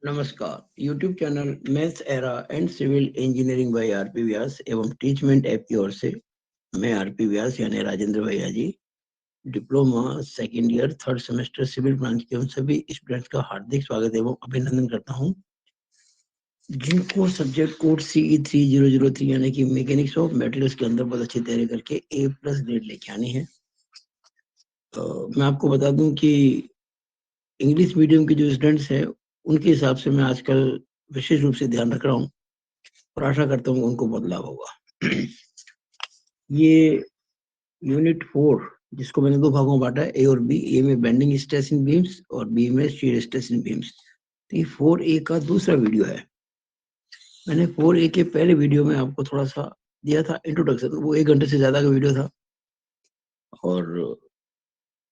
नमस्कार। YouTube channel maths era and civil engineering by RP Vyas एवं teachment app की ओर से मैं आरपी व्यास यानी राजेंद्र भैया ji diploma second year third semester civil branch के उन सभी स्टूडेंट्स का हार्दिक स्वागत एवं अभिनंदन करता हूं जिनको सब्जेक्ट कोड CE3003 यानी कि मैकेनिक्स ऑफ मटेरियल्स के अंदर बहुत अच्छी तैयारी करके A+ ग्रेड लेके आनी है। मैं आपको बता दूं कि इंग्लिश मीडियम के जो स्टूडेंट्स हैं उनके हिसाब से मैं आजकल विशेष रूप से ध्यान रख रहा हूँ और आशा करता हूँ उनको बहुत लाभ होगा। ये यूनिट 4 जिसको मैंने दो भागों में बांटा है, ए और बी। ए में बेंडिंग स्ट्रेस इन बीम्स और बी में शीयर स्ट्रेस इन बीम्स। तो ये 4A का दूसरा वीडियो है। मैंने 4A के पहले वीडियो में आपको थोड़ा सा दिया था इंट्रोडक्शन, वो 1 घंटे से ज्यादा का वीडियो था और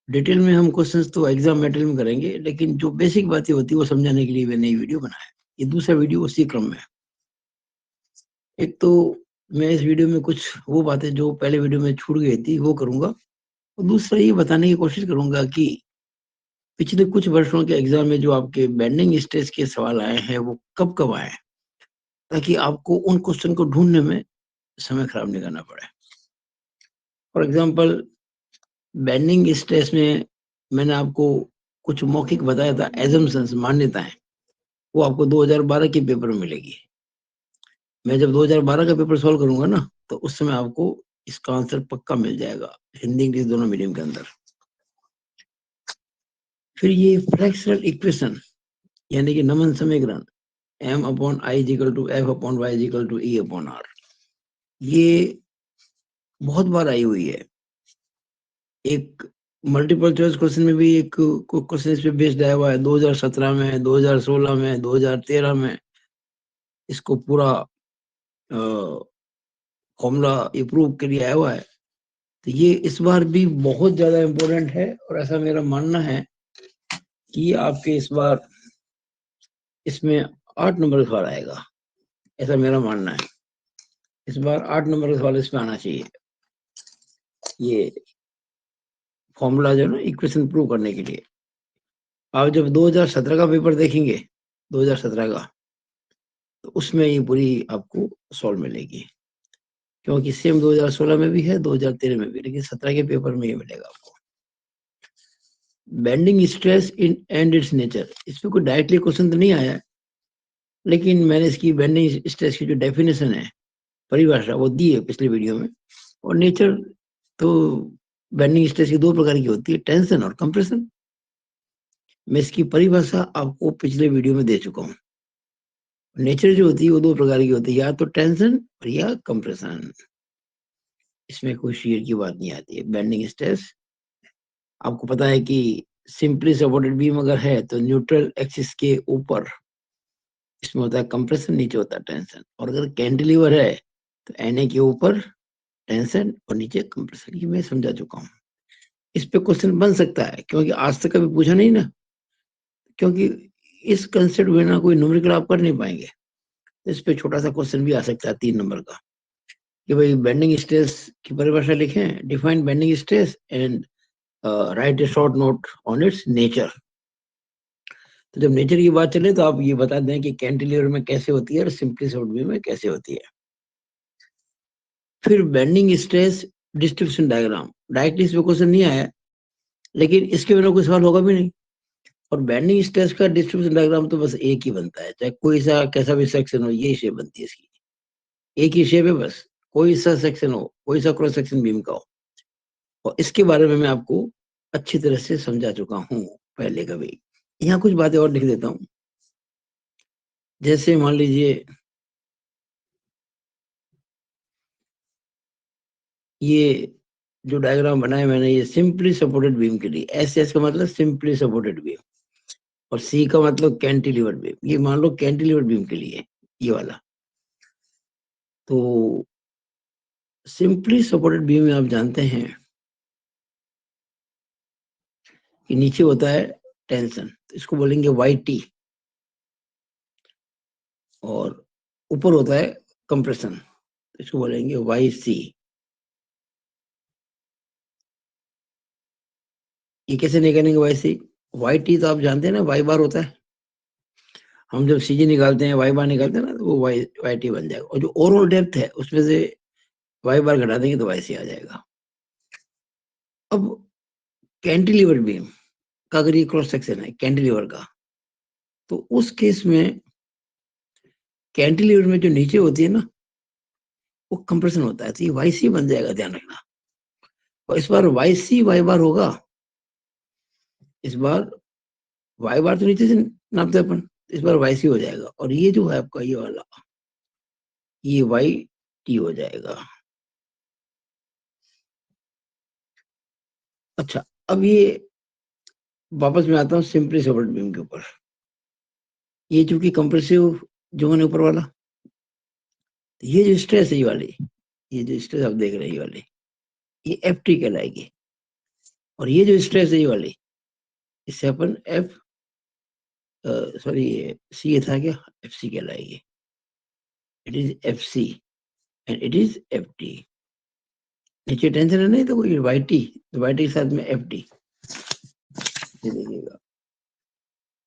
डिटेल में हम क्वेश्चंस तो एग्जाम मटेरियल में करेंगे, लेकिन जो बेसिक बातें होती है वो समझाने के लिए मैंने ये वीडियो बनाया। ये दूसरा वीडियो उसी क्रम में है। एक तो मैं इस वीडियो में कुछ वो बातें जो पहले वीडियो में छूट गई थी वो करूंगा और दूसरा ये बताने की कोशिश करूंगा कि पिछले कुछ वर्षों के एग्जाम में जो आपके बेंडिंग स्ट्रेस के सवाल आए हैं वो कब कब आए हैं, ताकि आपको उन क्वेश्चन को ढूंढने में समय खराब नहीं करना पड़े। फॉर एग्जाम्पल बेंडिंग स्ट्रेस में मैंने आपको कुछ मौखिक बताया था, एजम्पशंस, मान्यताएं, वो आपको 2012 के पेपर में मिलेगी। मैं जब 2012 का पेपर सॉल्व करूंगा ना तो उस समय आपको इसका आंसर पक्का मिल जाएगा, हिंदी इंग्लिश दोनों मीडियम के अंदर। फिर ये फ्रैक्शनल इक्वेशन यानी कि नमन समीकरण M/I = F/Y = E/R, ये बहुत बार आई हुई है। एक मल्टीपल चॉइस क्वेश्चन में भी एक क्वेश्चन इस पे बेस्ड आया हुआ है 2017 में, 2016 में, 2013 में। इसको पूरा फॉर्मूला प्रूव के लिए आया हुआ है। तो ये इस बार भी बहुत ज्यादा इम्पोर्टेंट है और ऐसा मेरा मानना है कि आपके इस बार इसमें 8 नंबर का सवाल आएगा, ऐसा मेरा मानना है। इस बार 8 नंबर का सवाल इसमें आना चाहिए। ये फॉर्मूला जो है ना इक्वेशन प्रूव करने के लिए, आप जब 2017 का पेपर देखेंगे, 2017 का, तो उसमें ये पूरी आपको सॉल्व मिलेगी, क्योंकि सेम 2016 में भी है, 2013 में भी, लेकिन 17 के पेपर में ये मिलेगा आपको। Bending stress in and it's nature, इसमें कोई डायरेक्टली क्वेश्चन तो नहीं आया है, लेकिन मैंने इसकी बेंडिंग स्ट्रेस की जो डेफिनेशन है, परिभाषा, वो दी है पिछले वीडियो में। और नेचर तो बेंडिंग स्ट्रेस की दो प्रकार की होती है, टेंशन और कंप्रेशन। मैं इसकी परिभाषा आपको पिछले वीडियो में दे चुका हूँ। नेचर जो होती है वो दो प्रकार की होती है, या तो टेंशन और या कंप्रेशन। इसमें कोई शेयर की बात नहीं आती है। बेंडिंग स्ट्रेस आपको पता है कि सिंपली सपोर्टेड बीम अगर है तो न्यूट्रल एक्सिस के ऊपर इसमें होता है कंप्रेशन, नीचे होता है टेंशन। और अगर कैंटिलीवर है तो NA के ऊपर टेंशन और नीचे कंप्रेशन। ये मैं समझा चुका हूँ। इस पे क्वेश्चन बन सकता है क्योंकि आज तक कभी पूछा नहीं ना, क्योंकि इस कंसेप्ट बिना कोई न्यूमेरिकल आप कर नहीं पाएंगे। इस पे छोटा सा क्वेश्चन भी आ सकता है 3 नंबर का, कि भाई बेंडिंग स्ट्रेस की परिभाषा लिखें, define bending stress and right A short note on it's nature. तो जब नेचर की बात चले तो आप ये बता दें कि कैंटिलीवर में कैसे होती है और सिंपली सॉफ्ट बीम में कैसे होती है। फिर bending stress distribution diagram, directly इस पे क्वेश्चन नहीं आया, लेकिन इसके बिना कोई सवाल होगा भी नहीं। और बेंडिंग स्ट्रेस का डिस्ट्रीब्यूशन डायग्राम तो बस एक ही बनता है, चाहे कोई सा कैसा भी सेक्शन हो, ये शेप बनती है इसकी, एक ही शेप है बस। कोई सा सेक्शन हो, कोई सा क्रॉस सेक्शन बीम का हो, और इसके बारे में मैं आपको अच्छी तरह से समझा चुका हूँ पहले कभी। यहाँ कुछ बातें और लिख देता हूँ। जैसे मान लीजिए ये जो डायग्राम बनाया मैंने, ये सिंपली सपोर्टेड बीम के लिए, SS का मतलब सिंपली सपोर्टेड बीम और C का मतलब कैंटिलीवर बीम। ये मान लो कैंटिलीवर बीम के लिए ये वाला। तो सिंपली सपोर्टेड बीम में आप जानते हैं कि नीचे होता है टेंशन, तो इसको बोलेंगे YT, और ऊपर होता है कंप्रेशन, तो इसको बोलेंगे YC। ये कैसे निकालेंगे YC? YT तो आप जानते हैं ना, Y बार होता है, हम जब सीजी निकालते हैं, वाई बार निकालते हैं ना, तो वो वाई टी बन जाएगा, और जो ओवरऑल डेप्थ है उसमें से वाई बार घटा देंगे तो वाई सी आ जाएगा। अब कैंटिलीवर बीम का अगर ये क्रॉस सेक्शन है कैंटिलीवर का, तो उस केस में कैंटिलीवर में जो नीचे होती है ना, वो कंप्रेशन होता है, तो ये वाई सी बन जाएगा, ध्यान रखना। और इस बार वाई सी वाई बार होगा, इस बार वाई बार तो नीचे से नापते अपन, इस बार वाई सी हो जाएगा, और ये जो है आपका ये वाला, ये वाई टी हो जाएगा। अच्छा, अब ये वापस मैं आता हूँ सिंपली सपोर्ट बीम के ऊपर। ये चूंकि कंप्रेसिव जोन है ऊपर वाला, तो ये जो स्ट्रेस है ये वाली, ये जो स्ट्रेस आप देख रहे हैं ये वाली, ये एफ टी कहलाएगी। और ये जो स्ट्रेस है ये वाली, इससे अपन एफ सॉरी सी था क्या, एफ सी कहलाएगी। It is F C and it is F T. नीचे टेंशन है नहीं तो कोई वाई टी, तो वाई टी के साथ में एफ टी, ये देखिएगा,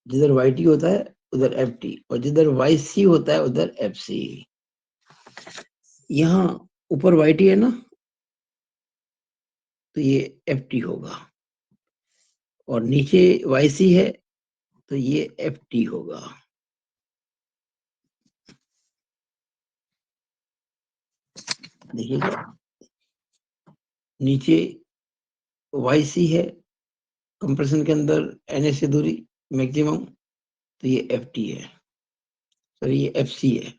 जिधर वाई टी होता है उधर एफ टी, और जिधर वाई सी होता है उधर एफ सी। यहाँ ऊपर वाई टी है ना, तो ये एफ टी होगा, और नीचे वाई सी है तो ये एफ टी होगा। देखिएगा, नीचे वाई सी है कंप्रेशन के अंदर एन से दूरी मैक्सिमम, तो ये एफ टी है, सॉरी ये एफ सी है,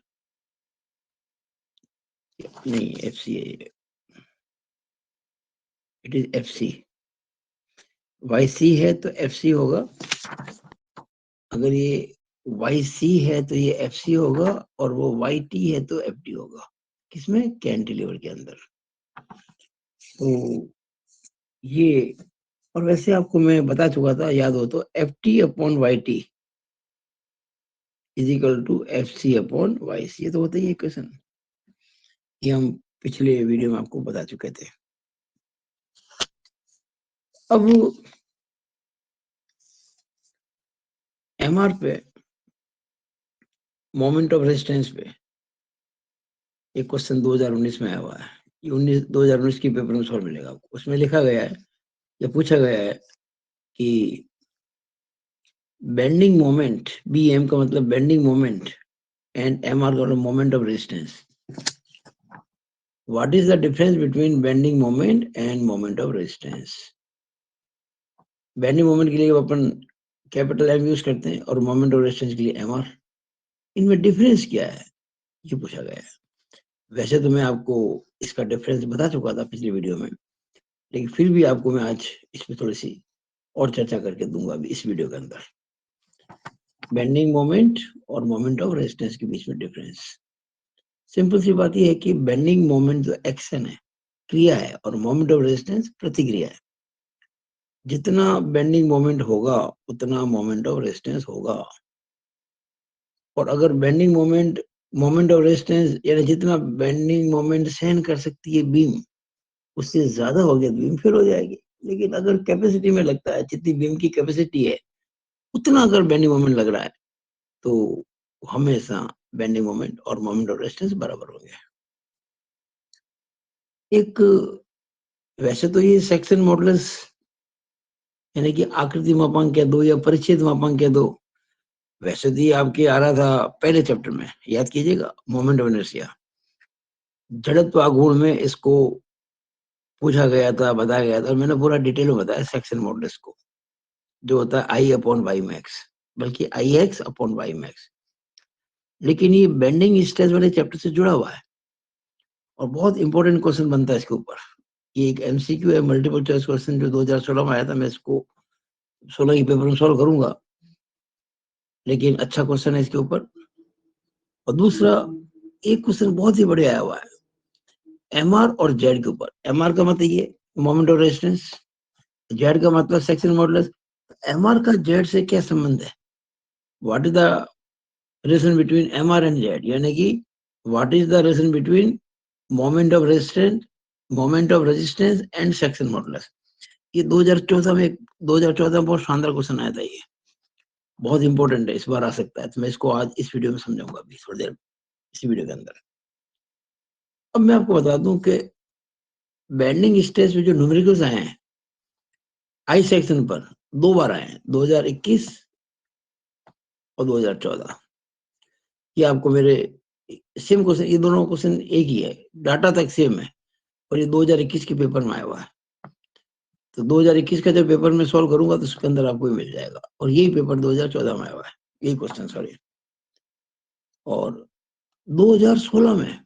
नहीं एफ सी है, it is F C. Y C है तो एफ सी होगा, अगर ये वाई सी है तो ये एफ सी होगा, और वो वाई टी है तो एफ टी होगा, किसमें, कैंटिलीवर के अंदर। तो ये, और वैसे आपको मैं बता चुका था, याद हो तो, F T upon Y T is equal to F C upon Y C, ये तो होता ही है क्वेश्चन, ये हम पिछले वीडियो में आपको बता चुके थे। अब एमआर पे, मोमेंट ऑफ रेजिस्टेंस पे एक क्वेश्चन 2019 में आया हुआ है, ये 2019 की पेपर में सॉल्व मिलेगा आपको। उसमें लिखा गया है या पूछा गया है कि बेंडिंग मोमेंट, बी एम का मतलब bending moment, and M R का मतलब moment of resistance, what is the difference between bending moment and moment of resistance. Bending moment के लिए अपन कैपिटल एम यूज करते हैं, और मोमेंट ऑफ रेजिस्टेंस के लिए एम आर, इनमें डिफरेंस क्या है, ये पूछा गया है। वैसे तो मैं आपको इसका डिफरेंस बता चुका था पिछली वीडियो में, लेकिन फिर भी आपको मैं आज इस पे थोड़ी सी और चर्चा करके दूंगा अभी इस वीडियो के अंदर, बेंडिंग मोमेंट और मोमेंट ऑफ रेजिस्टेंस के बीच में डिफरेंस। सिंपल सी बात यह है कि बेंडिंग मोमेंट जो एक्शन है, क्रिया है, और मोमेंट ऑफ रेजिस्टेंस प्रतिक्रिया है। जितना बेंडिंग मोमेंट होगा उतना मोमेंट ऑफ रेजिस्टेंस होगा, और अगर bending moment, moment of resistance यानी जितना बेंडिंग मोमेंट सहन कर सकती है बीम, उससे ज्यादा हो गया तो बीम फेल हो जाएगी। लेकिन अगर कैपेसिटी में लगता है, जितनी बीम की कैपेसिटी है उतना अगर बेंडिंग मोमेंट लग रहा है, तो हमेशा बेंडिंग मोमेंट और मोमेंट ऑफ रेजिस्टेंस बराबर होंगे। एक, वैसे तो ये सेक्शन मॉडुलस यानी कि आकृति मापांक कह दो या परिच्छेद मापांक कह दो, वैसे तो ये आपके आ रहा था पहले चैप्टर में, याद कीजिएगा, मोमेंट ऑफ इनर्शिया, जड़त्व आघूर्ण में इसको पूछा गया था, बताया गया था, और मैंने पूरा डिटेल में बताया सेक्शन मॉडुलस को, जो होता है आई अपॉन वाई मैक्स, बल्कि आई एक्स अपॉन वाई मैक्स। लेकिन ये बेंडिंग स्ट्रेस वाले चैप्टर से जुड़ा हुआ है, और बहुत इंपॉर्टेंट क्वेश्चन बनता है इसके ऊपर। ये एक एमसीक्यू है, मल्टीपल चॉइस क्वेश्चन, जो 2016 में आया था। मैं इसको 16 के पेपर में सॉल्व करूंगा, लेकिन अच्छा क्वेश्चन है इसके ऊपर। और दूसरा एक क्वेश्चन बहुत ही बढ़िया आया हुआ है एमआर और जेड के ऊपर। एमआर का मतलब ये मोमेंट ऑफ रेजिस्टेंस, जेड का मतलब सेक्शन मॉडुलस। एमआर का जेड से क्या संबंध है, what is the relation between MR and Z, यानी कि what is the relation between moment of resistance, moment of resistance and section modulus. ये 2014 में बहुत शानदार क्वेश्चन आया था ये। बहुत इंपॉर्टेंट है, इस बार आ सकता है, तो मैं इसको आज इस वीडियो में समझाऊंगा अभी थोड़ी देर इसी वीडियो के अंदर। अब मैं आपको बता दूं कि बेंडिंग स्ट्रेस में जो न्यूमेरिकल्स आए हैं आई सेक्शन पर 2 बार आए हैं, 2021 और 2014। ये आपको मेरे सेम क्वेश्चन, ये दोनों क्वेश्चन एक ही है, डाटा तक सेम है, और ये 2021 के पेपर में आया हुआ है। तो 2021 का जब पेपर में सॉल्व करूंगा तो उसके अंदर आपको मिल जाएगा, और यही पेपर 2014 में आया हुआ है, यही क्वेश्चन सॉरी। और 2016 में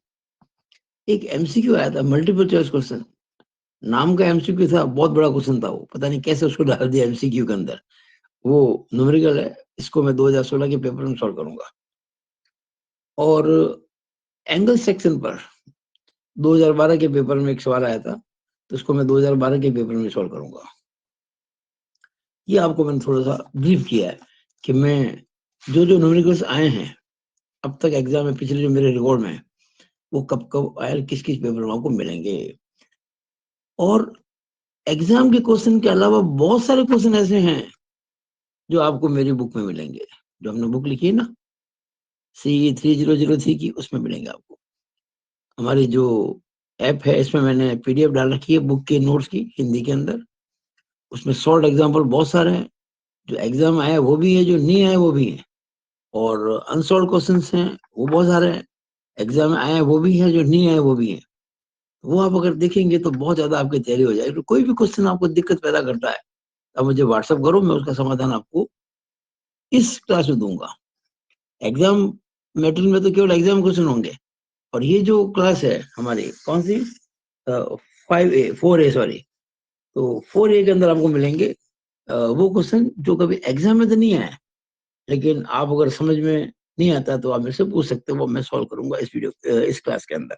एक एमसीक्यू आया था, मल्टीपल चॉइस क्वेश्चन, नाम का एमसीक्यू था, बहुत बड़ा क्वेश्चन था वो, पता नहीं कैसे उसको डाल दिया एमसीक्यू के अंदर। वो न्यूमेरिकल है, इसको मैं 2016 के पेपर में सॉल्व करूंगा। और एंगल सेक्शन पर 2012 के पेपर में एक सवाल आया था, तो उसको मैं 2012 के पेपर में सॉल्व करूंगा। ये आपको मैंने थोड़ा सा ब्रीफ किया है कि मैं जो जो न्यूमेरिकल्स आए हैं अब तक एग्जाम में, पिछले जो मेरे रिकॉर्ड में, वो कब कब आए, किस किस पेपर में आपको मिलेंगे। और एग्जाम के क्वेश्चन के अलावा बहुत सारे क्वेश्चन ऐसे हैं जो आपको मेरी बुक में मिलेंगे, जो हमने बुक लिखी है ना CE3003 की, उसमें मिलेंगे आपको। हमारी जो ऐप है, इसमें मैंने PDF डाल रखी है बुक के नोट्स की, हिंदी के अंदर। उसमें शॉर्ट एग्जाम्पल बहुत सारे हैं, जो एग्जाम आया वो भी है, जो नहीं आया वो भी है, और अनसॉल्व क्वेश्चंस हैं वो बहुत सारे हैं, एग्जाम में आया वो भी है, जो नहीं आया वो भी है। वो आप अगर देखेंगे तो बहुत ज्यादा आपकी तैयारी हो जाएगी। तो कोई भी क्वेश्चन आपको दिक्कत पैदा करता है, अब मुझे व्हाट्सअप करो, मैं उसका समाधान आपको इस क्लास में दूंगा। एग्जाम मैटेरियल में तो केवल एग्जाम क्वेश्चन होंगे, और ये जो क्लास है हमारी, कौन सी 5A 4A सॉरी, तो 4A के अंदर आपको मिलेंगे वो क्वेश्चन जो कभी एग्जाम में तो नहीं आया, लेकिन आप अगर समझ में नहीं आता तो आप मेरे से पूछ सकते हो, वो मैं सॉल्व करूंगा इस वीडियो इस क्लास के अंदर।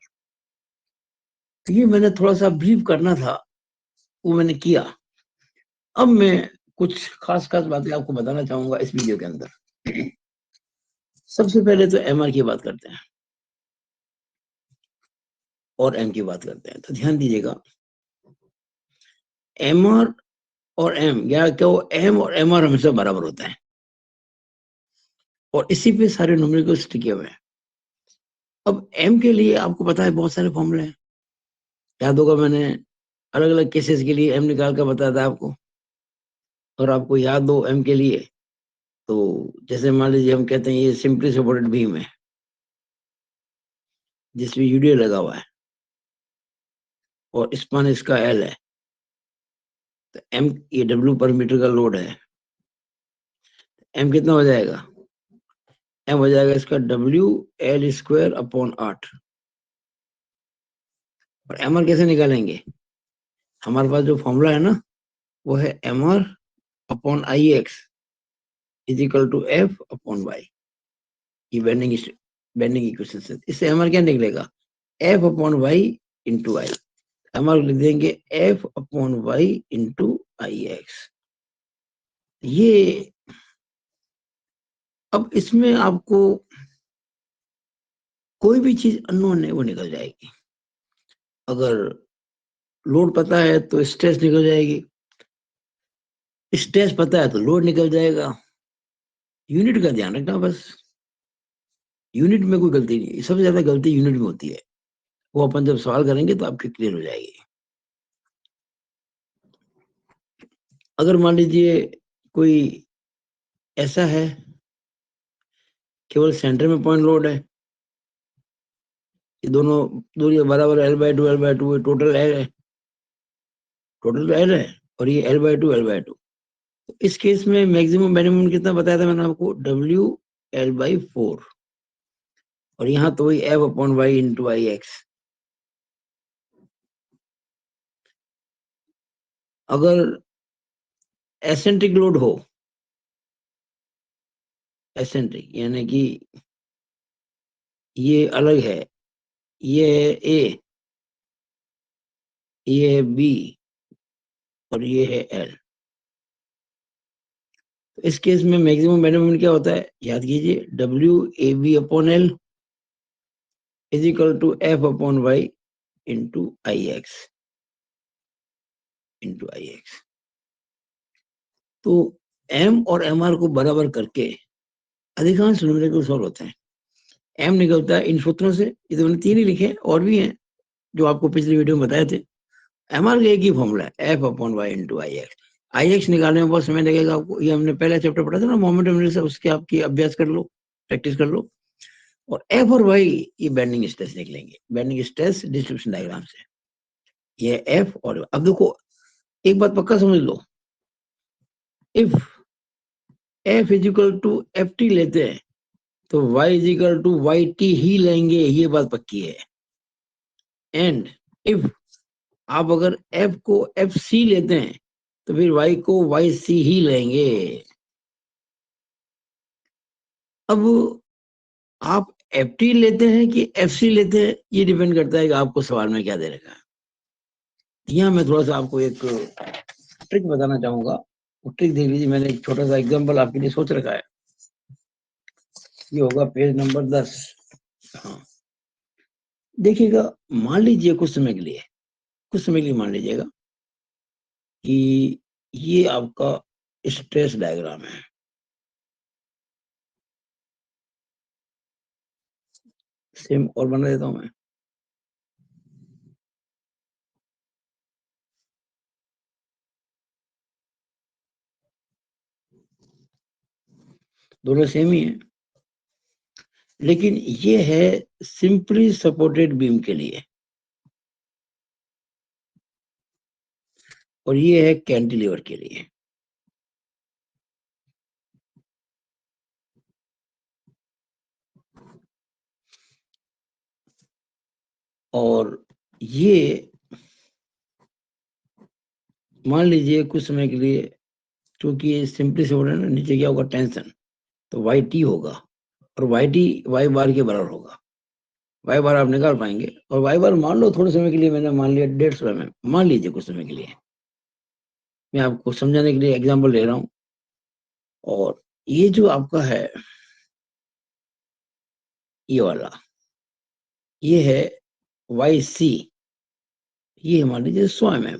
तो ये मैंने थोड़ा सा ब्रीफ करना था, वो मैंने किया। अब मैं कुछ खास खास बातें आपको बताना चाहूंगा इस वीडियो के अंदर। सबसे पहले तो MR की बात करते हैं और M की बात करते हैं। तो ध्यान दीजिएगा, MR और M, या क्या वो M और MR हमेशा बराबर होता है, और इसी पे सारे न्यूमेरिकल्स टिके हुए हैं। अब M के लिए आपको पता है बहुत सारे फॉर्मूले हैं, याद होगा मैंने अलग अलग केसेस के लिए M निकाल कर बताया था आपको। और आपको याद हो M के लिए, तो जैसे मान लीजिए हम कहते हैं ये सिंपली सपोर्टेड बीम है जिसमें यूडीए लगा हुआ है, और स्पान इसका L है, तो M, ये W पर मीटर का लोड है, M कितना हो जाएगा, M हो जाएगा इसका WL² अपॉन 8। और MR कैसे निकालेंगे, हमारे पास जो फॉर्मूला है ना, वो है MR/IX is equal to F/Y। ये बेंडिंग इक्वेशन से इससे MR क्या निकलेगा, F/Y इंटू आई। MR लिख देंगे F/Y इंटू IX। ये अब इसमें आपको कोई भी चीज अननोन है वो निकल जाएगी। अगर लोड पता है तो स्ट्रेस निकल जाएगी, स्ट्रेस पता है तो लोड निकल जाएगा। यूनिट का ध्यान रखना बस, यूनिट में कोई गलती नहीं, सबसे ज्यादा गलती यूनिट में होती है, वो अपन जब सवाल करेंगे तो आपकी क्लियर हो जाएगी। अगर मान लीजिए कोई ऐसा है, केवल सेंटर में पॉइंट लोड है, ये दोनों दूरी बराबर L/2 टोटल L है, टोटल L है, और ये L/2 तो इस केस में मैक्सिमम मिनिमम कितना बताया था मैंने आपको, WL/4, और यहाँ तो वही F/Y इंटू IX। अगर एसेंट्रिक लोड हो, एसेंट्रिक यानी कि ये अलग है, ये है A, ये है B, और ये है L, तो इस केस में मैक्सिमम मिनिमम क्या होता है, याद कीजिए, WAB/L is equal to F/Y into IX। तो एम और एम आर को बराबर करके अधिकांश न्यूमेरिकल सॉल्व होते हैं। एम निकलता है इन सूत्रों से, ये तो मैंने 3 ही लिखे और भी हैं जो आपको पिछली वीडियो में बताए थे। एम आर का एक ही फॉर्मूला है, F upon Y into I x. I x निकालने में बहुत समय लगेगा आपको, ये हमने पहला चैप्टर पढ़ा था ना मोमेंट ऑफ इनर्शिया, उसके आपकी अभ्यास कर लो, प्रैक्टिस कर लो। और एफ और वाई ये बेंडिंग स्ट्रेस निकलेंगे, बेंडिंग स्ट्रेस डिस्ट्रीब्यूशन डायग्राम से। ये एफ और अब देखो एक बात पक्का समझ लो, if F is equal to F T लेते हैं तो y is equal to Y T ही लेंगे, ये बात पक्की है। एंड इफ आप अगर f को एफ सी लेते हैं तो फिर y को वाई सी ही लेंगे। अब आप एफ टी लेते हैं कि एफ सी लेते हैं, ये डिपेंड करता है कि आपको सवाल में क्या दे रखा है। यहाँ मैं थोड़ा सा आपको एक ट्रिक बताना चाहूंगा, वो ट्रिक देख लीजिए, मैंने एक छोटा सा एग्जांपल आपके लिए सोच रखा है। ये होगा पेज नंबर 10। हाँ देखिएगा, मान लीजिए कुछ समय के लिए मान लीजिएगा कि ये आपका स्ट्रेस डायग्राम है। सेम और बना देता हूं मैं। दोनों सेम ही है, लेकिन ये है सिंपली सपोर्टेड बीम के लिए और ये है कैंटिलीवर के लिए। और ये मान लीजिए कुछ समय के लिए, क्योंकि ये सिंपली सपोर्टेड है ना, नीचे क्या होगा टेंशन, तो वाई टी होगा और वाई टी वाई बार के बराबर होगा। वाई बार आप निकाल पाएंगे, और वाई बार मान लो थोड़े समय के लिए, मैंने मान लिया 150 mm, मान लीजिए कुछ समय के लिए, मैं आपको समझाने के लिए एग्जांपल ले रहा हूं। और ये जो आपका है ये वाला, ये है वाई सी, ये मान लीजिए 100 mm।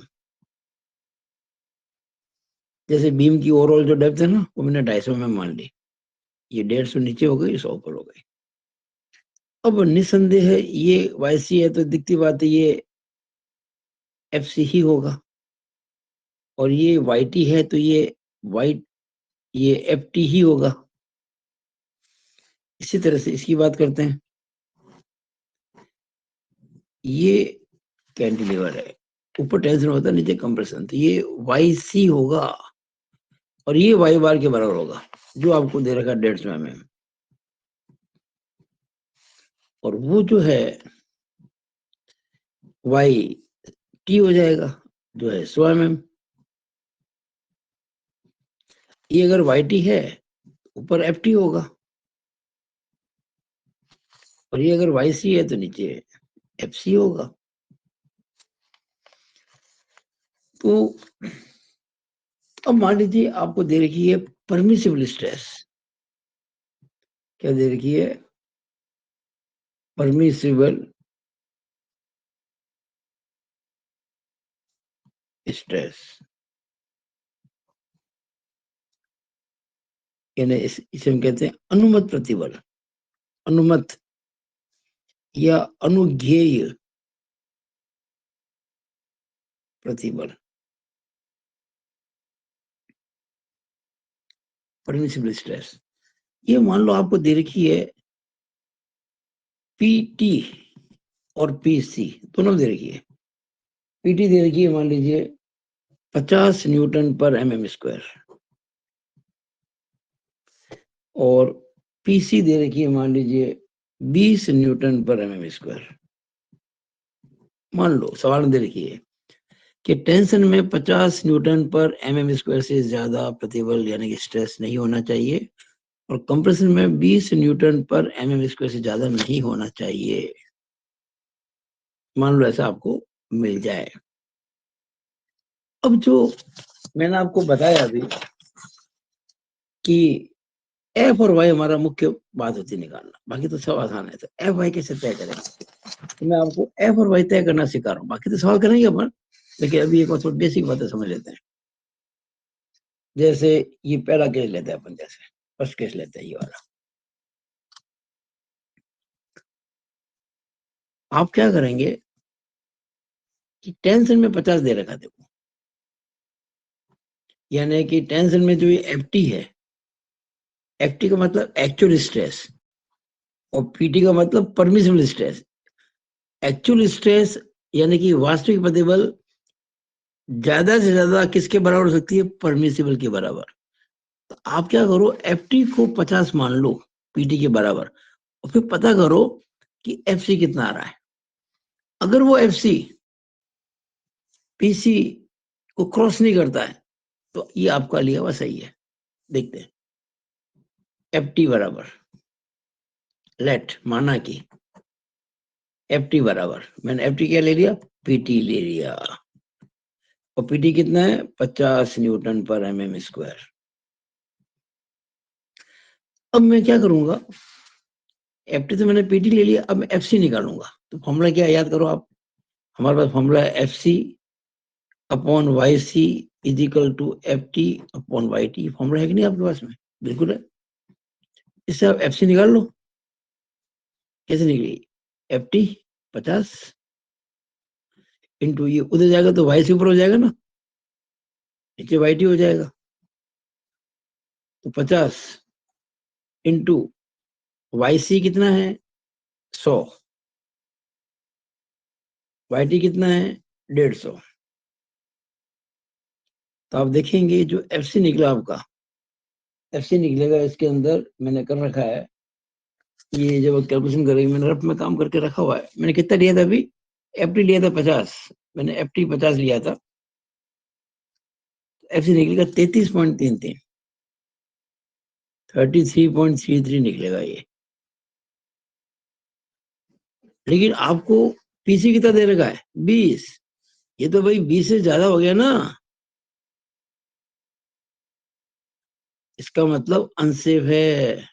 जैसे बीम की ओवरऑल जो डेप्थ है ना, वो मैंने 250 mm मान ली, ये 150 नीचे हो गई, 100 ऊपर हो गई। अब निसंदेह है ये वाई सी है तो दिखती बात है ये एफ सी ही होगा, और ये वाई टी है तो ये एफ टी ही होगा। इसी तरह से इसकी बात करते हैं, ये कैंटिलीवर है, ऊपर टेंशन होता है, नीचे कंप्रेशन, तो ये वाई सी होगा और ये वाई बार के बराबर होगा जो आपको दे रखा 150 mm। और वो जो है वाई टी हो जाएगा जो है 100 mm। ये अगर वाई टी है ऊपर एफ टी होगा, और ये अगर वाई सी है तो नीचे एफ सी होगा। तो अब मान लीजिए आपको दे रखी है परमिसिबल स्ट्रेस, क्या दे रखी है, परमिसिबल स्ट्रेस, यानी इसे हम कहते हैं अनुमत प्रतिबल, अनुमत या अनुज्ञेय प्रतिबल, परमिसिबल स्ट्रेस। ये मान लो आपको दे रखी है पीटी और पीसी दोनों दे रखी है। पीटी दे रखी है मान लीजिए 50 न्यूटन पर mm स्क्वायर, और पीसी दे रखी है मान लीजिए 20 न्यूटन पर mm स्क्वायर। मान लो सवाल में दे रखी है कि टेंशन में 50 न्यूटन पर mm स्क्वायर से ज्यादा प्रतिबल यानी कि स्ट्रेस नहीं होना चाहिए, और कंप्रेशन में 20 न्यूटन पर mm स्क्वायर से ज्यादा नहीं होना चाहिए। मान लो ऐसा आपको मिल जाए। अब जो मैंने आपको बताया अभी कि एफ और वाई हमारा मुख्य बात होती है निकालना, बाकी तो सब आसान है। तो एफ वाई कैसे तय करेंगे, तो मैं आपको एफ और वाई तय करना सिखा रहा हूँ, बाकी तो सवाल करेंगे अपन, लेकिन अभी एक बार थोड़ी बेसिक बातें समझ लेते हैं। जैसे ये पहला केस लेते हैं अपन, जैसे फर्स्ट केस लेते हैं ये वाला। आप क्या करेंगे कि टेंशन में 50 दे रखा देखो, यानी कि टेंशन में जो ये एफटी है, एफटी का मतलब एक्चुअल स्ट्रेस और पीटी का मतलब परमिसिबल स्ट्रेस। एक्चुअल स्ट्रेस यानी कि वास्तविक प्रतिबल ज्यादा से ज्यादा किसके बराबर हो सकती है, परमिसिबल के बराबर। तो आप क्या करो, एफटी को 50 मान लो पीटी के बराबर, और फिर पता करो कि एफसी कितना आ रहा है। अगर वो एफसी पीसी को क्रॉस नहीं करता है तो ये आपका लिया हुआ सही है। देखते हैं, एफटी बराबर लेट माना कि एफटी बराबर, मैंने एफटी क्या ले लिया, पीटी ले लिया, और पीटी कितना है, 50 न्यूटन पर एमएम स्क्वायर। अब मैं क्या करूंगा, एफटी तो मैंने पीटी ले लिया, अब मैं एफसी निकालूंगा। तो फॉर्मूला क्या याद करो आप, हमारे पास फॉर्मूला है F C upon Y C is equal to F T upon Y T. Formula है कि नहीं आपके पास में, बिल्कुल है। इससे आप एफ सी निकाल लो। कैसे निकली, एफ टी 50 इंटू ये उधर जाएगा तो वाई सी ऊपर हो जाएगा ना, नीचे वाई टी हो जाएगा। तो 50 इंटू वाई सी कितना है 100, वाई टी कितना है 150। तो आप देखेंगे जो एफ सी निकला आपका, एफ सी निकलेगा इसके अंदर मैंने कर रखा है, ये जब कैलकुलेशन करेंगे, मैंने रफ में काम करके रखा हुआ है। मैंने कितना लिया था अभी, एफ टी लिया था 50, मैंने एफ टी 50 लिया था, एफ सी निकलेगा 33.33, 33.33 निकलेगा ये। लेकिन आपको पीसी कितना दे रखा है 20, ये तो भाई 20 से ज्यादा हो गया ना, इसका मतलब अनसेफ है।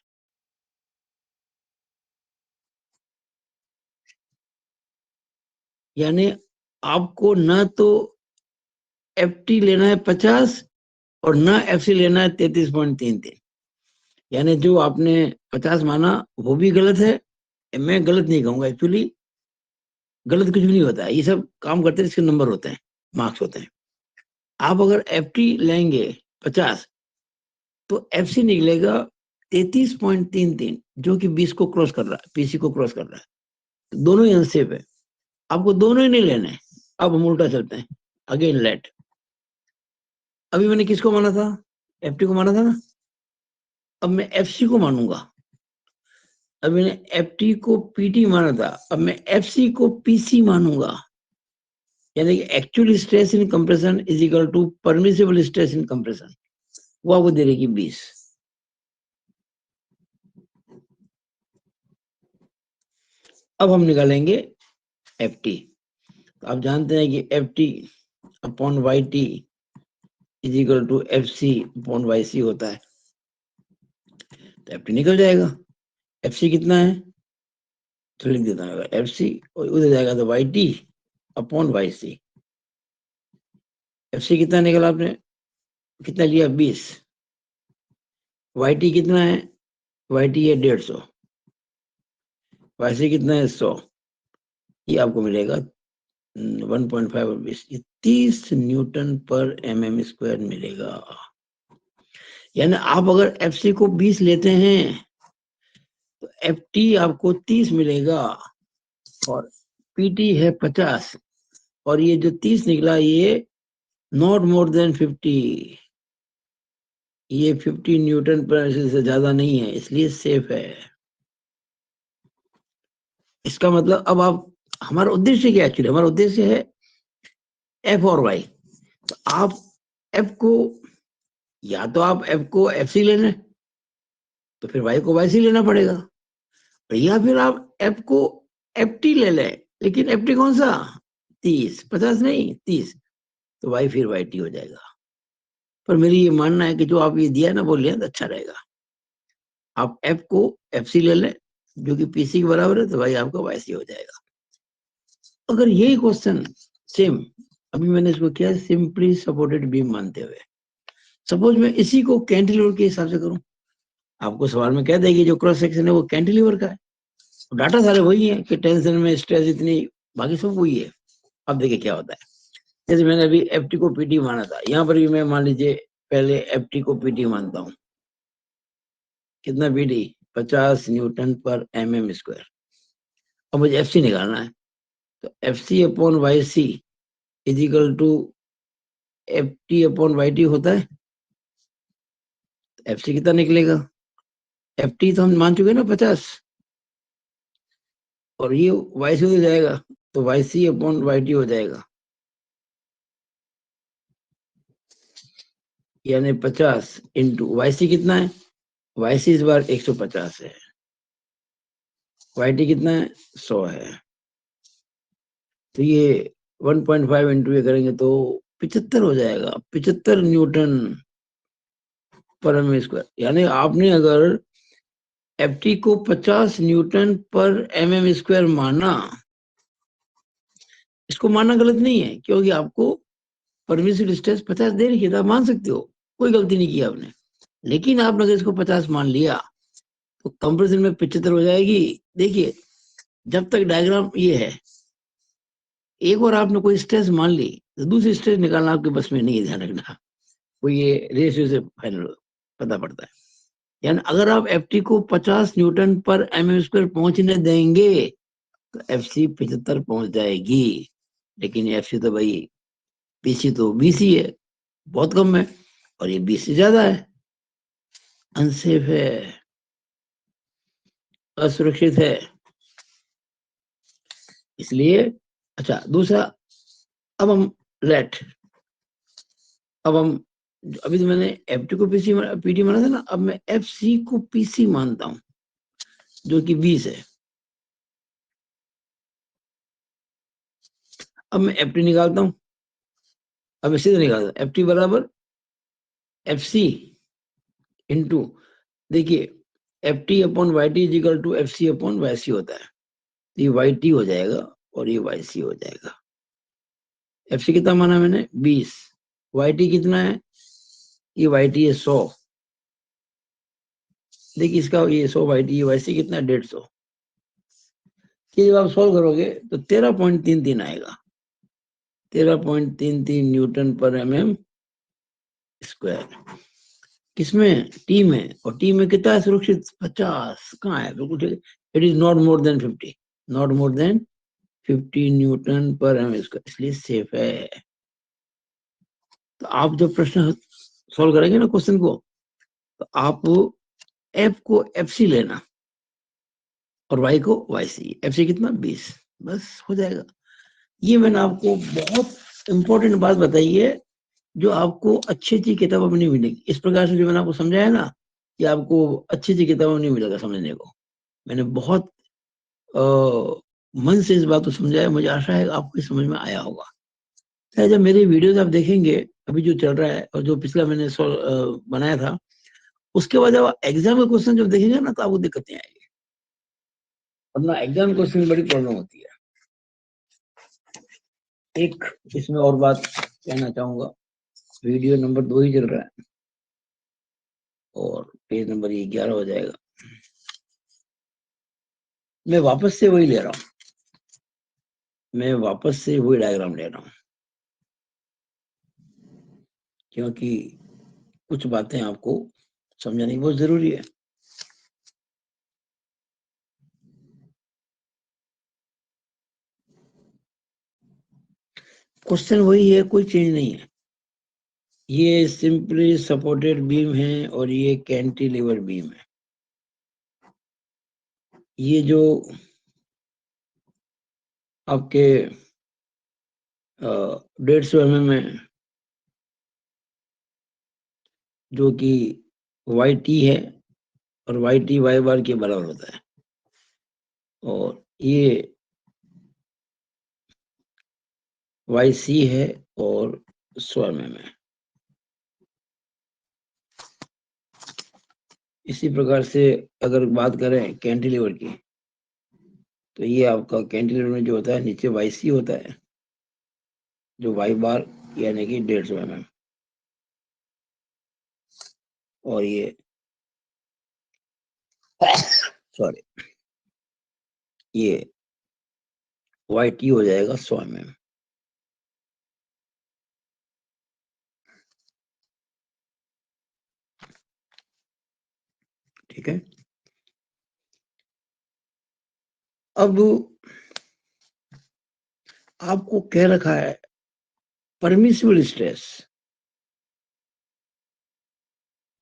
यानी आपको ना तो एफ टी लेना है 50 और ना एफ सी लेना है 33.33। यानी जो आपने 50 माना वो भी गलत है। मैं गलत नहीं कहूंगा, एक्चुअली गलत कुछ भी नहीं होता है, ये सब काम करते हैं इसके नंबर होते हैं, मार्क्स होते हैं। आप अगर एफ टी लेंगे 50 तो एफ सी निकलेगा 33.33, जो कि 20 को क्रॉस कर रहा है, पीसी को क्रॉस कर रहा है। दोनों ही अनसेफ है, आपको दोनों ही नहीं लेने हैं। अब हम उल्टा चलते हैं, अगेन लेट। अभी मैंने किसको माना था, एफ टी को माना था ना, अब मैं एफ सी को मानूंगा। अब मैंने एफ टी को पीटी माना था, अब मैं एफ सी को पीसी मानूंगा। यानी कि actual stress in compression is equal to permissible stress in compression, वो आपको दे रहेगी 20। अब हम निकालेंगे एफ टी। तो आप जानते हैं कि F T upon Y T is equal to F C upon Y C होता है। तो एफ टी निकल जाएगा, एफ सी कितना है तो लिख देता हूँ एफ सी, और उधर जाएगा तो Y T upon Y C. F C कितना निकला आपने, कितना लिया 20, वाई टी कितना है, वाई टी है 150, वाई सी कितना है 100, ये आपको मिलेगा 1.5 और 20, ये 30 न्यूटन पर एमएम स्क्वायर मिलेगा। यानी आप अगर एफ सी को 20 लेते हैं तो एफ टी आपको 30 मिलेगा, और पीटी है 50, और ये जो 30 निकला ये नॉट मोर देन 50, ये 50 न्यूटन पर से ज्यादा नहीं है, इसलिए सेफ है। इसका मतलब अब आप, हमारा उद्देश्य क्या, एक्चुअली हमारा उद्देश्य है एफ और वाई। तो आप एफ को, या तो आप एफ को एफ सी लेना, तो फिर वाई को वाई सी लेना पड़ेगा, या फिर आप एफ को एफ टी ले लें, लेकिन एफ टी कौन सा 30, 50 नहीं 30, तो वाई फिर वाई टी हो जाएगा। पर मेरी ये मानना है कि जो आप ये दिया ना वो लें तो अच्छा रहेगा। आप एफ को एफ सी ले लें जो कि पीसी के बराबर है, तो भाई आपका वाई सी हो जाएगा। अगर यही क्वेश्चन सेम, अभी मैंने इसको किया सिंपली सपोर्टेड बीम मानते हुए, सपोज मैं इसी को कैंटिलीवर के हिसाब से करूं, आपको सवाल में कह देगी जो क्रॉस सेक्शन है वो कैंटिलीवर का है, डाटा सारे वही है कि टेंशन में स्ट्रेस इतनी, बाकी सब वही है। अब देखिए क्या होता है, जैसे मैंने अभी एफटी को पीटी माना था, यहाँ पर भी मैं मान लीजिए पहले एफटी को पीटी मानता हूँ। कितना PT? 50 newton per mm square. अब मुझे एफसी निकालना है, तो F C upon Y C is equal to F T upon Y T होता है। एफ सी कितना निकलेगा? एफ टी तो हम मान चुके ना 50, और ये वाई सी हो जाएगा, तो Y C upon Y T हो जाएगा, यानी 50 इंटू वाई सी कितना है? वाई सी इस बार 150 है, वाई टी कितना है? 100 है। तो ये 1.5 इंटू ये करेंगे तो 75 हो जाएगा, 75 न्यूटन पर एम स्क्वायर। यानी आपने अगर एफ टी को 50 न्यूटन पर mm स्क्वायर माना, इसको मानना गलत नहीं है, क्योंकि आपको परमिसिव डिस्टेंस 50 दे रखी है, मान सकते हो, कोई गलती नहीं की आपने। लेकिन आपने अगर इसको 50 मान लिया तो कंप्रेशन में 75 हो जाएगी। देखिए, जब तक डायग्राम ये है, एक बार आपने कोई स्ट्रेस मान ली तो दूसरी स्ट्रेस निकालना आपके बस में नहीं है, ध्यान रखना। वो ये रेशियो से फाइनल पता पड़ता है। यानी अगर आप एफ टी को 50 न्यूटन पर mm स्क्वायर पहुंचने देंगे तो एफ सी 75 पहुंच जाएगी। लेकिन एफ सी तो भाई, पीसी तो बीसी है, बहुत कम है, और ये 20 से ज्यादा है, अनसेफ है, असुरक्षित है, इसलिए। अच्छा, दूसरा, अब हम लेट, अब हम, अभी तो मैंने एफ टी को पीसी पीटी माना था ना, अब मैं एफ सी को पीसी मानता हूं जो कि 20 है। अब मैं एफ टी निकालता हूं, अब मैं सीधे निकालता हूं, एफ टी बराबर एफ सी इंटू, देखिए F T upon Y T is equal to F C upon Y C होता है, तो ये वाई टी हो जाएगा और ये वाई सी हो जाएगा। एफ सी कितना माना मैंने? 20। वाई टी कितना है? ये वाई टी है 100। देखिए इसका ये 100 वाई टी, वाई सी कितना है? 150। ये जब आप सोल्व करोगे तो 13.33 आएगा, 13.33 न्यूटन पर mm स्क्वायर। किसमें? टी में। और टी में कितना है सुरक्षित? 50। कहाँ है? बिल्कुल ठीक। It is not more than 50, not more than 50 newton पर एम स्क्वायर, इसलिए सेफ है। तो आप जब प्रश्न सॉल्व करेंगे ना क्वेश्चन को, तो आप एफ को एफ सी लेना और वाई को वाई सी। एफ सी कितना? 20, बस हो जाएगा। ये मैंने आपको बहुत इंपॉर्टेंट बात बताई है, जो आपको अच्छी अच्छी किताबों में नहीं मिलेगी। इस प्रकार से जो मैंने आपको समझाया ना, कि आपको अच्छी अच्छी किताबों में नहीं मिलेगा समझने को। मैंने बहुत मन से इस बात को समझाया, मुझे आशा है आपको समझ में आया होगा। चाहे जब मेरे वीडियोस आप देखेंगे, अभी जो चल रहा है और जो पिछला मैंने बनाया था, उसके बाद जब एग्जाम के क्वेश्चन जब देखेंगे ना, तो आपको दिक्कतें आएगी, वरना एग्जाम क्वेश्चन में बड़ी प्रॉब्लम होती है। एक इसमें और बात कहना चाहूंगा, वीडियो नंबर 2 ही चल रहा है और पेज नंबर ये 11 हो जाएगा। मैं वापस से वही ले रहा हूँ, मैं वापस से वही डायग्राम ले रहा हूँ, क्योंकि कुछ बातें आपको समझानी बहुत जरूरी है। क्वेश्चन वही है, कोई चेंज नहीं है। ये सिंपली सपोर्टेड बीम है और ये कैंटिलीवर बीम है। ये जो आपके 150 mm है, जो कि वाई टी है, और वाई टी वाई बार के बराबर होता है, और ये वाई सी है और 100 mm है। इसी प्रकार से अगर बात करें कैंटिलीवर की, तो ये आपका कैंटिलीवर में जो होता है, नीचे वाई सी होता है, जो वाई बार यानी कि 150 mm। और ये सॉरी ये YT हो जाएगा 100 mm। ठीक है। अब आपको कह रखा है परमिसिबल स्ट्रेस,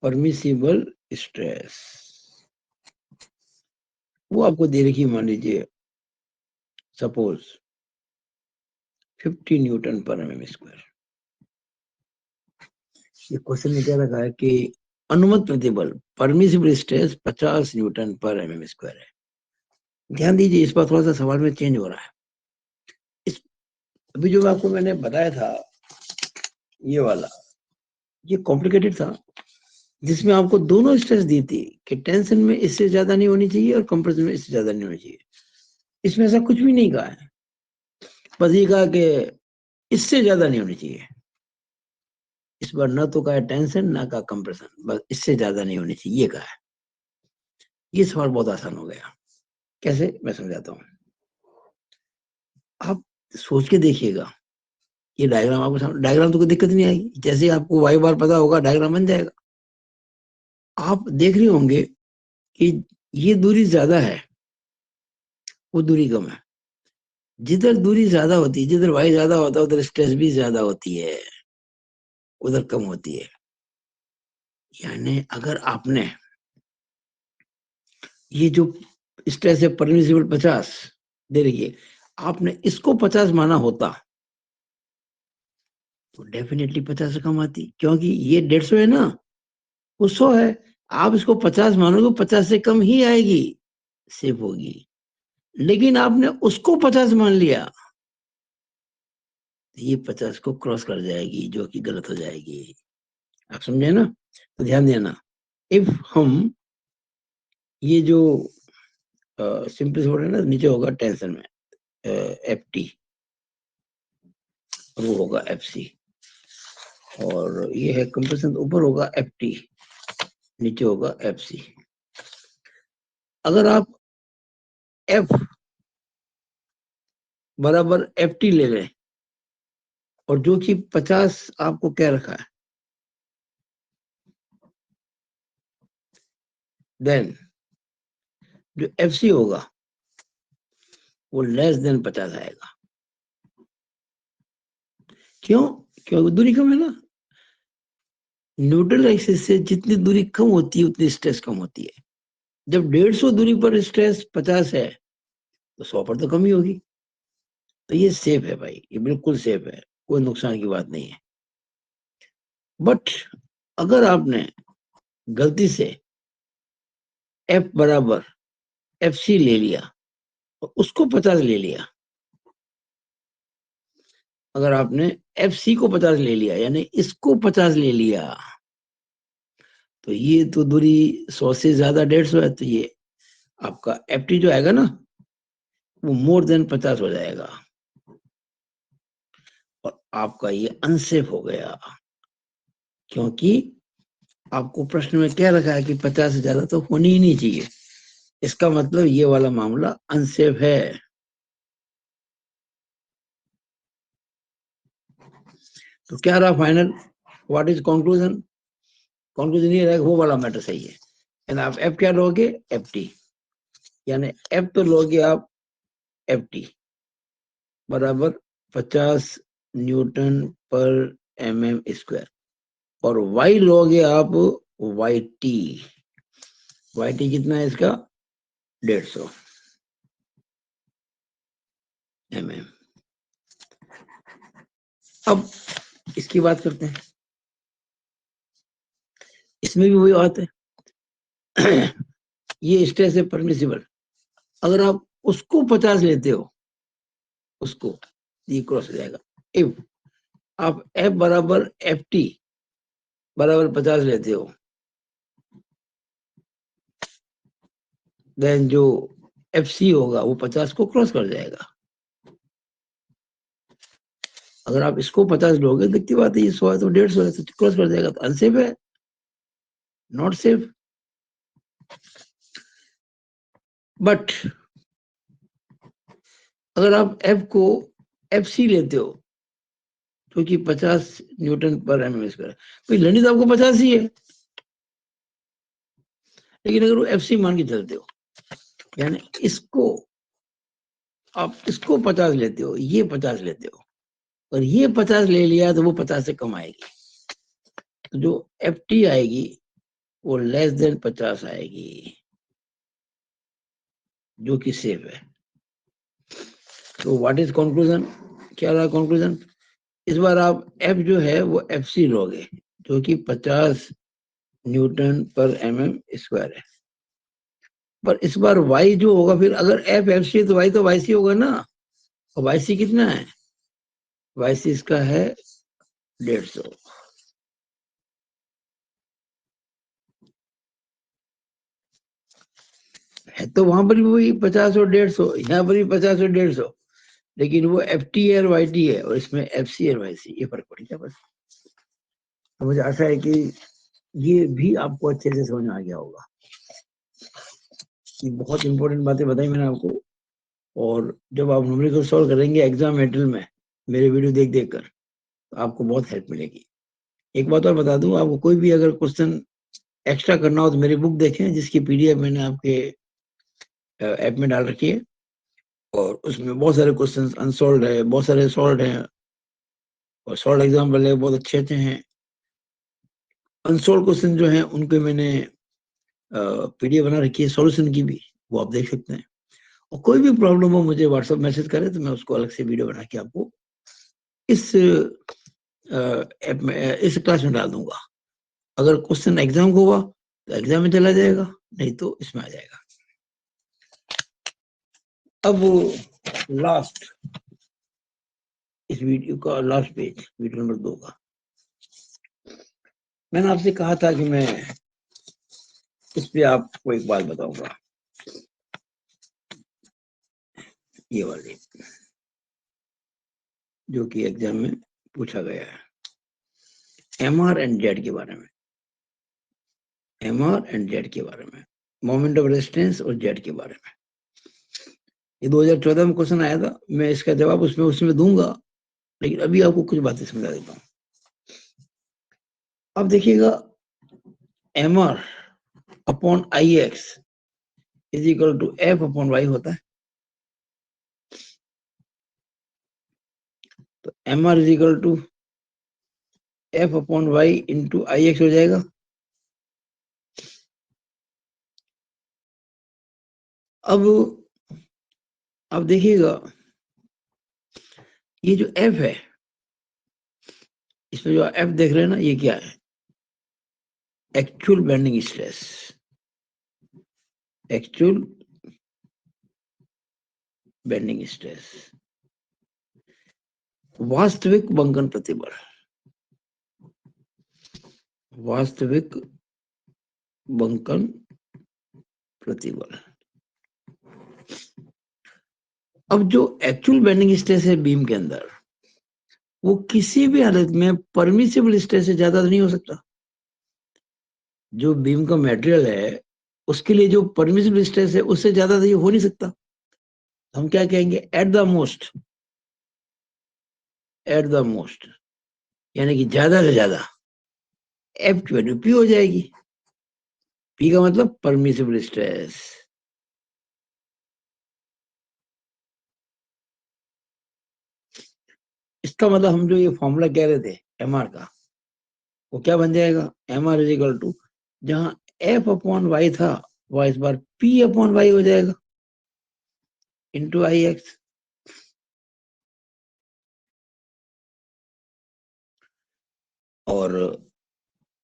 परमिसिबल स्ट्रेस वो आपको दे रखी, मान लीजिए suppose 50 newton per mm square. ये क्वेश्चन में क्या रखा है कि अनुमत प्रतिबल permissible stress 50 newton per mm square है। ध्यान दीजिए, इस बार थोड़ा सा सवाल में चेंज हो रहा है। इस अभी जो आपको मैंने बताया था ये वाला, ये कॉम्प्लिकेटेड था, जिसमें आपको दोनों स्ट्रेस दी थी कि टेंशन में इससे ज्यादा नहीं होनी चाहिए और कंप्रेशन में इससे ज्यादा नहीं होनी चाहिए। इसमें ऐसा कुछ भी नहीं कहा है, बस ये कहा कि इससे ज्यादा नहीं होनी चाहिए। इस बार न तो कहा टेंशन ना कहा कंप्रेशन, बस इससे ज्यादा नहीं होनी चाहिए ये कहा है। ये सवाल बहुत आसान हो गया। कैसे, मैं समझाता हूँ। आप सोच के देखिएगा, ये डायग्राम आपको सामने, डायग्राम तो कोई दिक्कत नहीं आएगी, जैसे आपको वाई बार पता होगा डायग्राम बन जाएगा। आप देख रहे होंगे कि ये दूरी ज्यादा है, वो दूरी कम है। जिधर दूरी ज्यादा होती है, जिधर वाई ज्यादा होता है, उधर स्ट्रेस भी ज्यादा होती है, उधर कम होती है। यानी अगर आपने ये जो स्ट्रेस है परमिसिबल 50 दे रही है, आपने इसको 50 माना होता तो डेफिनेटली 50 से कम आती, क्योंकि ये 150 है ना, वो 100 है। आप इसको 50 मानोगे, 50 से कम ही आएगी, सेफ होगी। लेकिन आपने उसको 50 मान लिया, तो ये 50 को क्रॉस कर जाएगी, जो कि गलत हो जाएगी। आप समझे ना? तो ध्यान देना, इफ हम ये जो सिंपल है ना, नीचे होगा टेंशन में FT और वो होगा FC, और ये है कंप्रेशन, ऊपर होगा FT, नीचे होगा FC। अगर आप F बराबर FT ले लें, और जो कि 50 आपको क्या रखा है, देन जो FC होगा वो लेस देन 50 आएगा। क्यों? क्योंकि दूरी कम है ना। न्यूट्रल एक्सिस से जितनी दूरी कम होती है उतनी स्ट्रेस कम होती है। जब 150 दूरी पर स्ट्रेस 50 है, तो 100 पर तो कम ही होगी। तो ये सेफ है भाई, ये बिल्कुल सेफ है, कोई नुकसान की बात नहीं है। बट अगर आपने गलती से F बराबर FC ले लिया और उसको 50 ले लिया, अगर आपने FC को 50 ले लिया, यानी इसको 50 ले लिया, तो ये तो दूरी 100 से ज्यादा 150 है, तो ये आपका FT जो आएगा ना, वो मोर देन 50 हो जाएगा, और आपका ये अनसेफ हो गया। क्योंकि आपको प्रश्न में क्या रखा है कि 50 से ज्यादा तो होनी ही नहीं चाहिए। इसका मतलब ये वाला मामला अनसेफ है। तो क्या रहा final, what is conclusion? Conclusion ये रहेगा वो वाला मैटर सही है। यानी आप F क्या लोगे? FT। यानी F तो लोगे आप FT बराबर 50 न्यूटन पर mm², और Y लोगे आप YT। YT कितना है इसका? 150 mm। अब इसकी बात करते हैं, इसमें भी वही बात है। ये स्ट्रेस है परमिसिबल, अगर आप उसको 50 लेते हो, उसको, ये क्रॉस हो जाएगा। इफ आप F बराबर FT बराबर 50 लेते हो, देन जो FC होगा वो 50 को क्रॉस कर जाएगा। अगर आप इसको 50 लोगे, दिखती बात है, ये 100 है तो 150 है, तो क्रॉस कर जाएगा, तो अनसेफ है। Not safe. बट अगर आप एफ को एफ सी लेते हो जो कि 50 न्यूटन पर एम स्क्वायर, भाई लेनी तो आपको 50 ही है, लेकिन अगर वो एफ सी मान के चलते हो, यानी इसको आप इसको 50 लेते हो, ये 50 लेते हो, और ये 50 ले लिया तो वो 50 से कम आएगी, तो जो एफ टी आएगी वो लेस देन 50 आएगी, जो कि सेफ है। तो व्हाट इज कंक्लूजन, क्या रहा कंक्लूजन? इस बार आप एफ जो है वो एफ सी लोगे जो कि 50 न्यूटन पर एम एम स्क्वायर है। पर इस बार वाई जो होगा, फिर अगर एफ एफ सी है तो वाई तो वाई सी होगा ना, और वाई सी कितना है? वाई सी इसका है 150। है तो वहां पर भी वही 50 और 150, यहाँ पर भी 50 और 150, लेकिन वो एफ टी है और वाई टी है, और इसमें एफ सी और वाई सी, ये फर्क पड़ेगा बस। तो मुझे आशा है कि ये भी आपको अच्छे से समझ में आ गया होगा। ये बहुत इंपॉर्टेंट बातें बताई मैंने आपको, और जब आप न्यूमेरिकल सॉल्व करेंगे एग्जाम मेटल में मेरे वीडियो देख देख कर, तो आपको बहुत हेल्प मिलेगी। एक बात और बता दूं, आपको कोई भी अगर क्वेश्चन एक्स्ट्रा करना हो तो मेरी बुक देखें, जिसकी पीडीएफ मैंने आपके ऐप में डाल रखी है, और उसमें बहुत सारे क्वेश्चंस अनसॉल्व है, बहुत सारे सॉल्व हैं, और सॉल्व एग्जाम्पल है बहुत अच्छे अच्छे हैं। अनसॉल्व क्वेश्चन जो हैं उनके मैंने पीडीएफ बना रखी है सॉल्यूशन की भी, वो आप देख सकते हैं। और कोई भी प्रॉब्लम हो मुझे व्हाट्सएप मैसेज करें, तो मैं उसको अलग से वीडियो बना के आपको इस ऐप में, इस क्लास में डाल दूंगा। अगर क्वेश्चन एग्जाम को हुआ तो एग्जाम में चला जाएगा, नहीं तो इसमें आ जाएगा। अब लास्ट, इस वीडियो का लास्ट पेज, वीडियो नंबर 2 का, मैंने आपसे कहा था कि मैं इस पे आपको एक बात बताऊंगा, ये वाली, जो कि एग्जाम में पूछा गया है, एम आर एंड जेड के बारे में। एम आर एंड जेड के बारे में, मोमेंट ऑफ रेजिस्टेंस और जेड के बारे में। ये 2014 में क्वेश्चन आया था, मैं इसका जवाब उसमें दूंगा, लेकिन अभी आपको कुछ बातें समझा देता हूँ। अब देखिएगा, M R upon I X is equal to F upon Y होता है। तो M R is equal to F upon Y into I X हो जाएगा। अब देखिएगा, ये जो एफ है, इसमें जो एफ देख रहे हैं ना, ये क्या है? Actual bending stress, actual bending stress, वास्तविक बंकन प्रतिबल, वास्तविक बंकन प्रतिबल। अब जो एक्चुअल बेंडिंग स्ट्रेस है बीम के अंदर, वो किसी भी हालत में परमिसिबल स्ट्रेस से ज्यादा नहीं हो सकता। जो बीम का मटेरियल है उसके लिए जो परमिसिबल स्ट्रेस है उससे ज्यादा तो ये हो नहीं सकता। हम क्या कहेंगे? At the most, at the most, यानी कि ज्यादा से ज्यादा एफ की वैल्यू पी हो जाएगी। पी का मतलब परमिसिबल स्ट्रेस। इसका मतलब हम जो ये फॉर्मूला कह रहे थे एम आर का, वो क्या बन जाएगा? M R is equal to, जहां एफ अपॉन वाई था वह इस बार पी अपॉन वाई हो जाएगा इंटू आई एक्स। और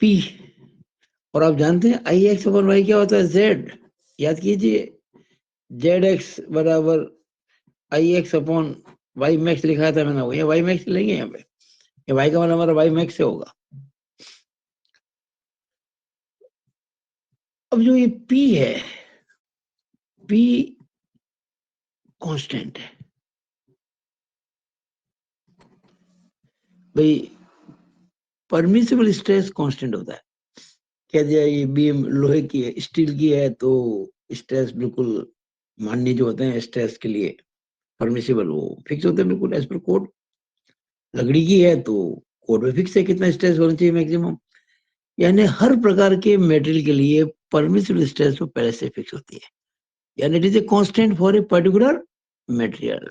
पी, और आप जानते हैं आई एक्स अपॉन वाई क्या होता है? जेड। याद कीजिए, जेड एक्स बराबर आई एक्स अपॉन वाई मैक्स लिखा था मैंने, वो ये वाई मैक्स लेंगे यहाँ पे, ये वाई का मतलब हमारा वाई मैक्स से होगा। अब जो ये पी है, पी कांस्टेंट है भाई, परमिसिबल स्ट्रेस कांस्टेंट होता है, कह दिया ये बीम लोहे की है, स्टील की है, तो स्ट्रेस बिल्कुल मान्य जो होते हैं स्ट्रेस के लिए परमिसिबल, वो फिक्स होते हैं बिल्कुल एज पर कोड। लकड़ी की है तो कोड में फिक्स है कितना स्ट्रेस होना चाहिए मैक्सिमम। यानी हर प्रकार के मेटेरियल के लिए परमिसिबल स्ट्रेस तो पहले से फिक्स होती है। यानी it is a constant for a particular material,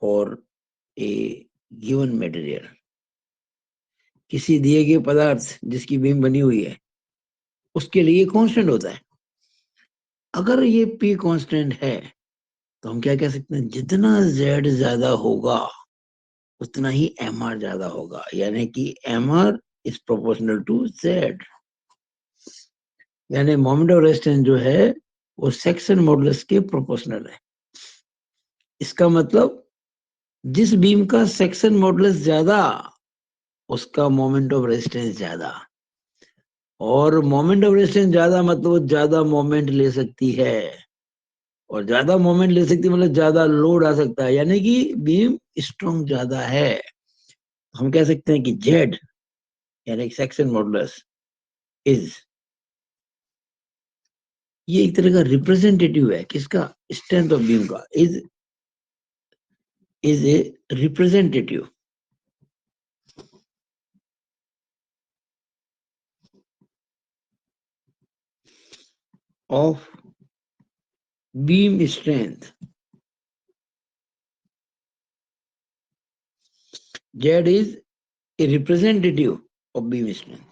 for a given material. किसी दिए गए पदार्थ जिसकी बीम बनी हुई है उसके लिए कांस्टेंट होता है। अगर ये पी कांस्टेंट है तो हम क्या कह सकते हैं, जितना जेड ज्यादा होगा उतना ही एम आर ज्यादा होगा, यानी कि M R is proportional to Z. यानी मोमेंट ऑफ रेजिस्टेंस जो है वो सेक्शन मॉडुलस के प्रोपोर्शनल है। इसका मतलब जिस बीम का सेक्शन मॉडुलस ज्यादा उसका मोमेंट ऑफ रेजिस्टेंस ज्यादा, और मोमेंट ऑफ रेजिस्टेंस ज्यादा मतलब वो ज्यादा मोमेंट ले सकती है, और ज्यादा मोमेंट ले सकती है मतलब ज्यादा लोड आ सकता है, यानी कि बीम स्ट्रॉन्ग ज्यादा है। हम कह सकते हैं कि जेड यानी सेक्शन मॉडुलस इज, ये एक तरह का रिप्रेजेंटेटिव है किसका, स्ट्रेंथ ऑफ बीम का, is a representative of beam strength. Z is a representative of beam strength.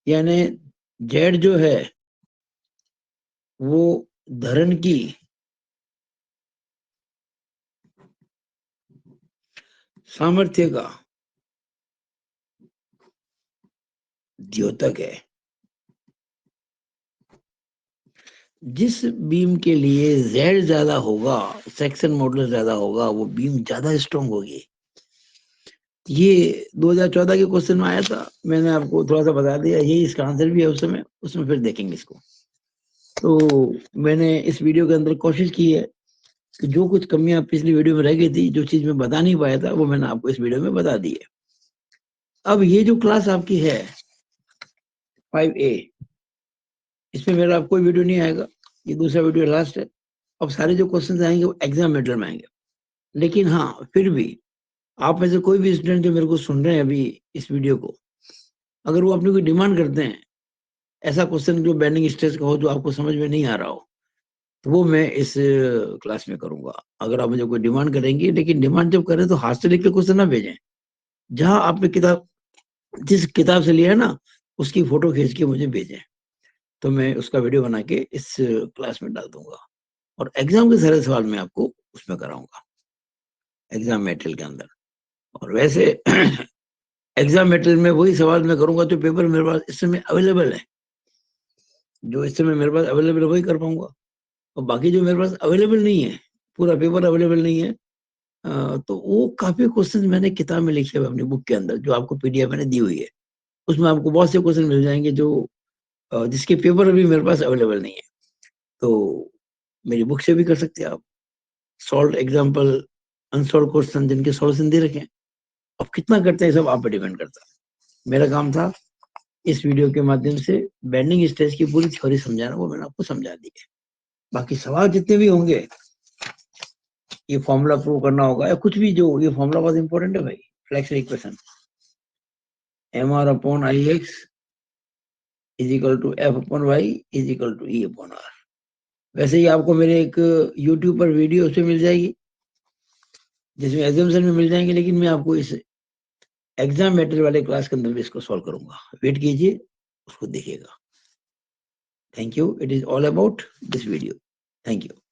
यानी Z जो है वो धरण की सामर्थ्य का द्योतक है। जिस बीम के लिए Z ज्यादा होगा, सेक्शन मॉडुलस ज्यादा होगा, वो बीम ज्यादा स्ट्रॉन्ग होगी। ये 2014 के क्वेश्चन में आया था, मैंने आपको थोड़ा सा बता दिया, यही इसका आंसर भी है उस समय, उसमें फिर देखेंगे इसको। तो मैंने इस वीडियो के अंदर कोशिश की है कि जो कुछ कमियां पिछली वीडियो में रह गई थी, जो चीज मैं बता नहीं पाया था, वो मैंने आपको इस वीडियो में बता दी है। अब ये जो क्लास आपकी है 5A, इसमें मेरा कोई वीडियो नहीं आएगा, ये दूसरा वीडियो लास्ट है। अब सारे जो क्वेश्चन आएंगे वो एग्जाम मेटर में आएंगे। लेकिन हाँ, फिर भी आप में से कोई भी स्टूडेंट जो मेरे को सुन रहे हैं अभी इस वीडियो को, अगर वो अपनी कोई डिमांड करते हैं, ऐसा क्वेश्चन जो बेंडिंग स्ट्रेस का हो जो आपको समझ में नहीं आ रहा हो, तो वो मैं इस क्लास में करूंगा। अगर आप मुझे कोई डिमांड करेंगे, लेकिन डिमांड जब करें तो हाथ से लिख के क्वेश्चन ना भेजें। जहां आपने किताब, जिस किताब से लिया है ना, उसकी फोटो खींच के मुझे भेजें, तो मैं उसका वीडियो बना के इस क्लास में डाल दूंगा। और एग्जाम के सारे सवाल मैं आपको उसमें कराऊंगा, एग्जाम मेटेरियल के अंदर। और वैसे एग्जाम मेटेरियल में वही सवाल मैं करूंगा जो पेपर मेरे पास इस समय अवेलेबल है, जो इस समय मेरे पास अवेलेबल है वही कर पाऊंगा। और बाकी जो मेरे पास अवेलेबल नहीं है, पूरा पेपर अवेलेबल नहीं है, तो वो काफी क्वेश्चन मैंने किताब में लिखे हुए अपनी बुक के अंदर, जो आपको पीडीएफ मैंने दी हुई है। उसमें आपको बहुत से क्वेश्चन मिल जाएंगे जो जिसके पेपर अभी मेरे पास अवेलेबल नहीं है। तो मेरी बुक से भी कर सकते हैं आप। सॉल्व एग्जाम्पल, अनसॉल्व क्वेश्चन जिनके सॉल्यूशन दे रखे हैं। अब कितना करते हैं सब आप पे डिपेंड करता है। मेरा काम था इस वीडियो के माध्यम से बेंडिंग स्ट्रेस की पूरी थ्योरी समझाना, वो मैंने आपको समझा दी है। बाकी सवाल जितने भी होंगे, ये फॉर्मूला प्रूव करना होगा या कुछ भी, जो ये फॉर्मूला बहुत इंपॉर्टेंट है भाई, flexure equation, mr upon I X is equal to F upon Y is equal to E upon R. वैसे ही आपको मेरे एक यूट्यूब पर वीडियो उसमें मिल जाएगी जिसमें एग्जाम्पल में मिल जाएंगे, लेकिन मैं आपको इस एग्जाम मेटेरियल वाले क्लास के अंदर भी इसको सॉल्व करूंगा। वेट कीजिए, उसको देखिएगा। Thank you. It is all about this video. Thank you.